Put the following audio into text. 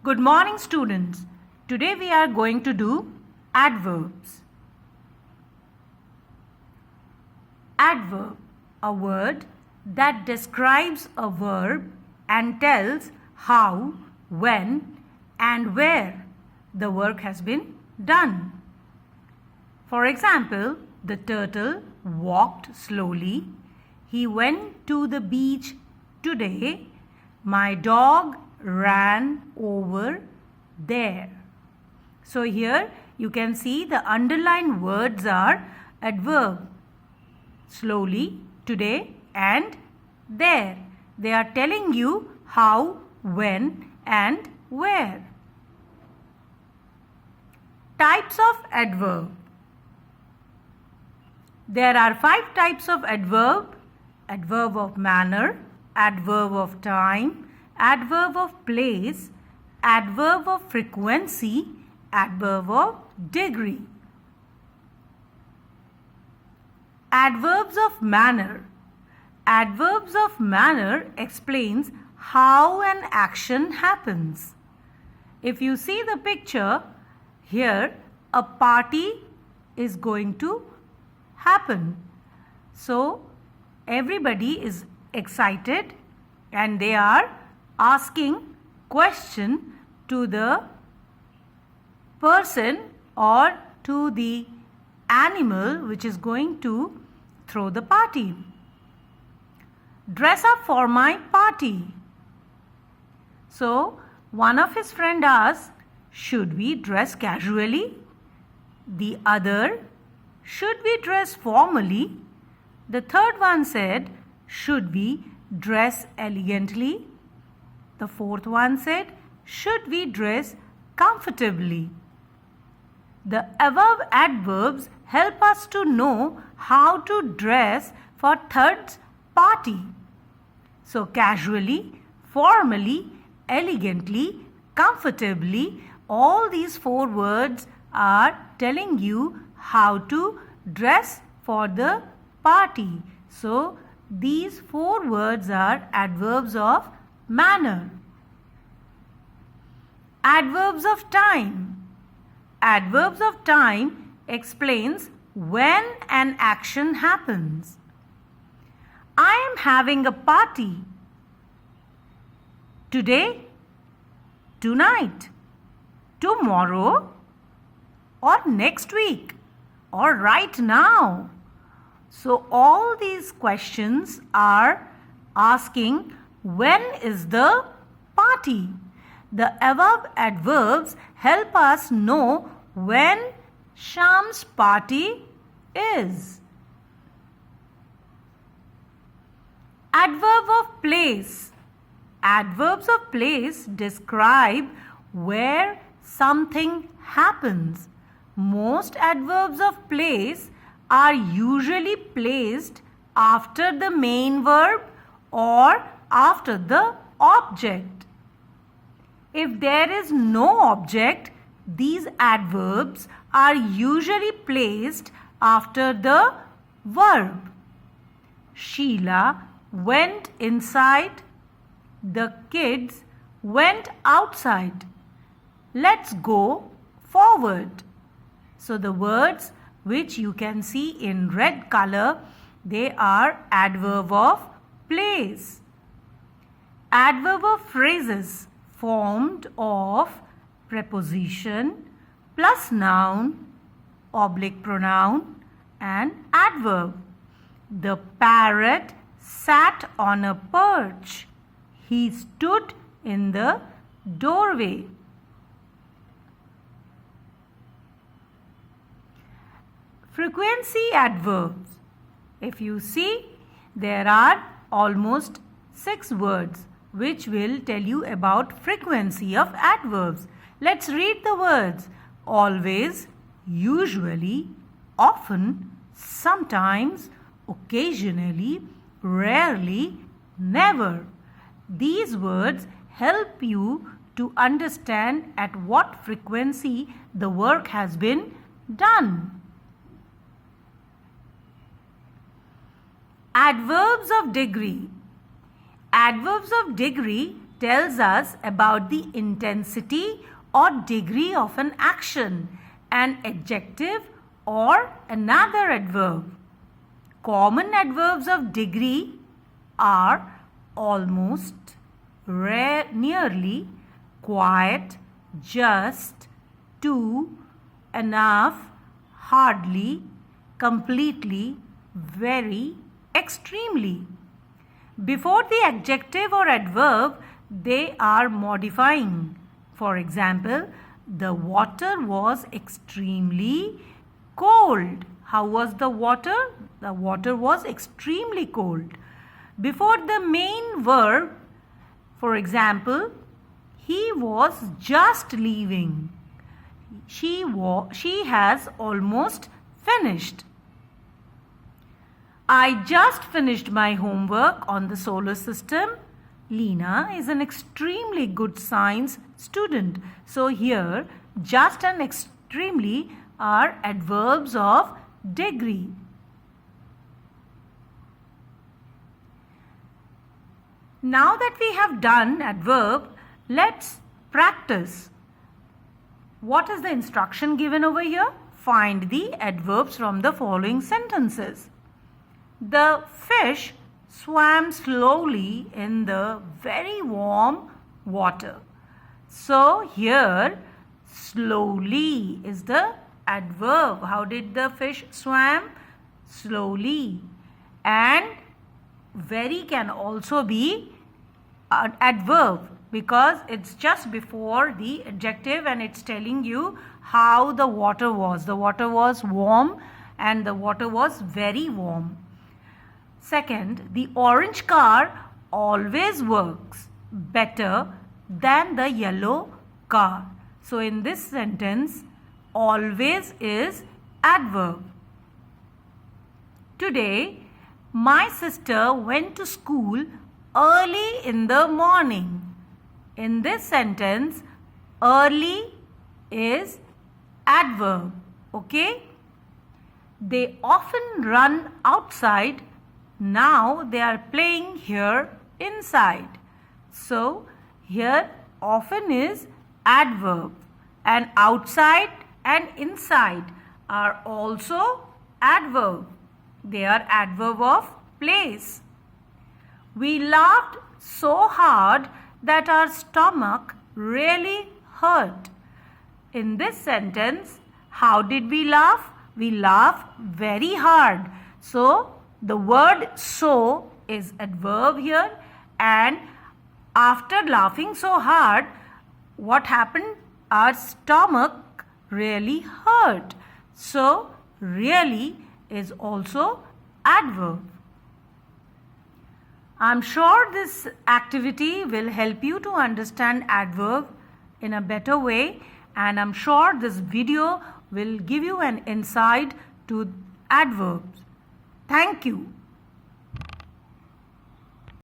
Good morning, students. Today we are going to do adverbs. Adverb, a word that describes a verb and tells how, when and where the work has been done. For example, the turtle walked slowly. He went to the beach today. My dog ran over there. So here you can see the underlined words are adverb. Slowly, today and there. They are telling you how, when and where. Types of adverb. There are 5 types of adverb. Adverb of manner, adverb of time, adverb of place, adverb of frequency, adverb of degree. Adverbs of manner. Adverbs of manner explains how an action happens. If you see the picture, here a party is going to happen. So everybody is excited and they are asking question to the person or to the animal which is going to throw the party. Dress up for my party. So one of his friend asked, should we dress casually? The other, should we dress formally? The third one said, should we dress elegantly? The fourth one said, should we dress comfortably? The above adverbs help us to know how to dress for third party. So casually, formally, elegantly, comfortably, all these 4 words are telling you how to dress for the party. So these 4 words are adverbs of manner. Adverbs of time. Adverbs of time explains when an action happens. I am having a party. Today, tonight, tomorrow, or next week, or right now. So all these questions are asking when is the party. The above adverbs help us know when Sham's party is. Adverb of place. Adverbs of place describe where something happens. Most adverbs of place are usually placed after the main verb or after the object. If there is no object, these adverbs are usually placed after the verb. Sheila went inside. The kids went outside. Let's go forward. So the words which you can see in red color, they are adverb of place. Adverb of phrases formed of preposition plus noun, oblique pronoun and adverb. The parrot sat on a perch. He stood in the doorway. Frequency adverbs. If you see, there are almost 6 words which will tell you about frequency of adverbs. Let's read the words. Always, usually, often, sometimes, occasionally, rarely, never. These words help you to understand at what frequency the work has been done. Adverbs of degree. Adverbs of degree tells us about the intensity or degree of an action, an adjective or another adverb. Common adverbs of degree are almost, nearly, quite, just, to, enough, hardly, completely, very, extremely. Before the adjective or adverb, they are modifying. For example, the water was extremely cold. How was the water? The water was extremely cold. Before the main verb, for example, he was just leaving. She has almost finished. I just finished my homework on the solar system. Lena is an extremely good science student. So here, just and extremely are adverbs of degree. Now that we have done adverb, let's practice. What is the instruction given over here? Find the adverbs from the following sentences. The fish swam slowly in the very warm water. So here, slowly is the adverb. How did the fish swam? Slowly. And very can also be an adverb because it's just before the adjective and it's telling you how the water was. The water was warm and the water was very warm. Second, the orange car always works better than the yellow car. So in this sentence, always is adverb. Today, my sister went to school early in the morning. In this sentence, early is adverb. Okay? They often run outside. Now they are playing here inside. So here often is adverb, and outside and inside are also adverb. They are adverb of place. We laughed so hard that our stomach really hurt. In this sentence, how did we laugh? We laughed very hard. So the word so is adverb here, and after laughing so hard, what happened? Our stomach really hurt. So really is also adverb. I'm sure this activity will help you to understand adverb in a better way, and I'm sure this video will give you an insight to adverbs. Thank you.